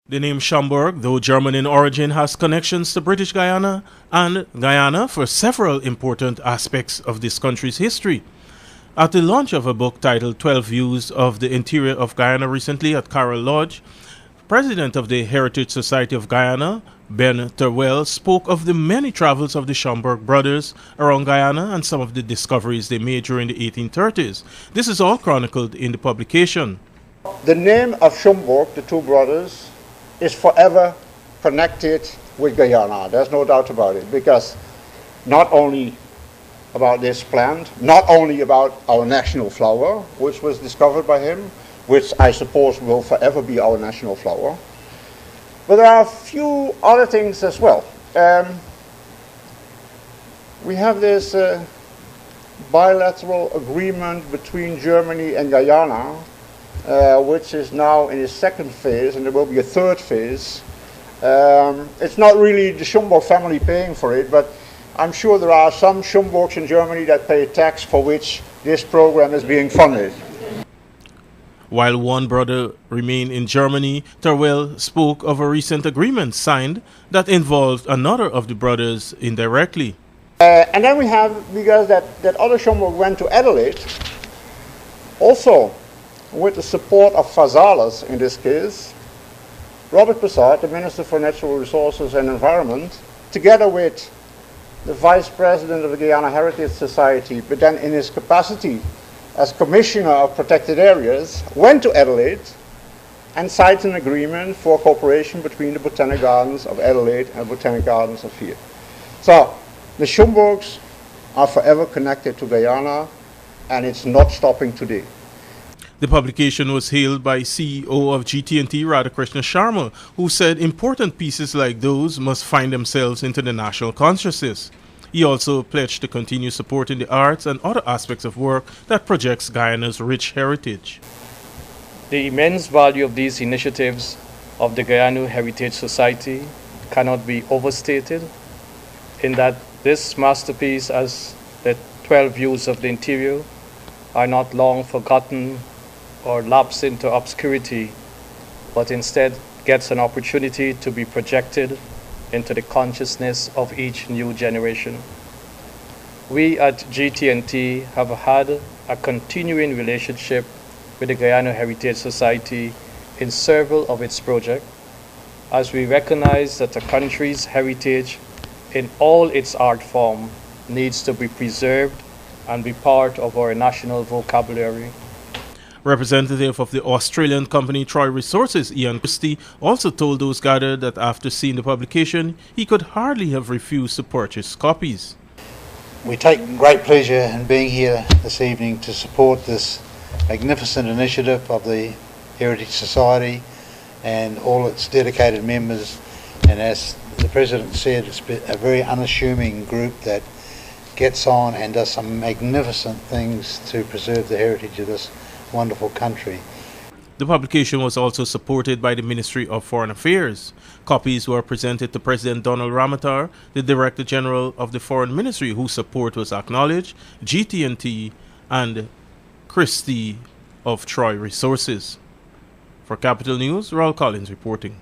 The name Schomburg, though German in origin, has connections to British Guyana and Guyana for several important aspects of this country's history. At the launch of a book titled 12 Views of the Interior of Guyana recently at Carroll Lodge, President of the Heritage Society of Guyana, Ben Terwell, spoke of the many travels of the Schomburg brothers around Guyana and some of the discoveries they made during the 1830s. This is all chronicled in the publication. The name of Schomburg, the two brothers, is forever connected with Guyana. There's no doubt about it, because not only about this plant, not only about our national flower, which was discovered by him, which I suppose will forever be our national flower, but there are a few other things as well. We have this bilateral agreement between Germany and Guyana, which is now in its second phase, and there will be a third phase. It's not really the Schomburg family paying for it, but I'm sure there are some Schomburgs in Germany that pay tax for which this program is being funded. While one brother remained in Germany, Terwell spoke of a recent agreement signed that involved another of the brothers indirectly. And then we have, because that other Schomburg went to Adelaide, also with the support of Vazalis in this case, Robert Bessart, the Minister for Natural Resources and Environment, together with the Vice President of the Guyana Heritage Society, but then in his capacity as Commissioner of Protected Areas, went to Adelaide and signed an agreement for cooperation between the Botanic Gardens of Adelaide and the Botanic Gardens of here. So the Schomburgs are forever connected to Guyana, and it's not stopping today. The publication was hailed by CEO of GT&T Radhakrishna Sharma, who said important pieces like those must find themselves into the national consciousness. He also pledged to continue supporting the arts and other aspects of work that projects Guyana's rich heritage. The immense value of these initiatives of the Guyana Heritage Society cannot be overstated, in that this masterpiece, as the 12 Views of the Interior, are not long forgotten or lapse into obscurity, but instead gets an opportunity to be projected into the consciousness of each new generation. We at GT&T have had a continuing relationship with the Guyana Heritage Society in several of its projects, as we recognize that the country's heritage in all its art form needs to be preserved and be part of our national vocabulary. Representative of the Australian company Troy Resources, Ian Christie, also told those gathered that after seeing the publication, he could hardly have refused to purchase copies. We take great pleasure in being here this evening to support this magnificent initiative of the Heritage Society and all its dedicated members. And as the President said, it's a very unassuming group that gets on and does some magnificent things to preserve the heritage of this wonderful country. The publication was also supported by the Ministry of Foreign Affairs. Copies were presented to President Donald Ramotar, the Director General of the Foreign Ministry, whose support was acknowledged, GT&T, and Christie of Troy Resources. For Capital News, Raul Collins reporting.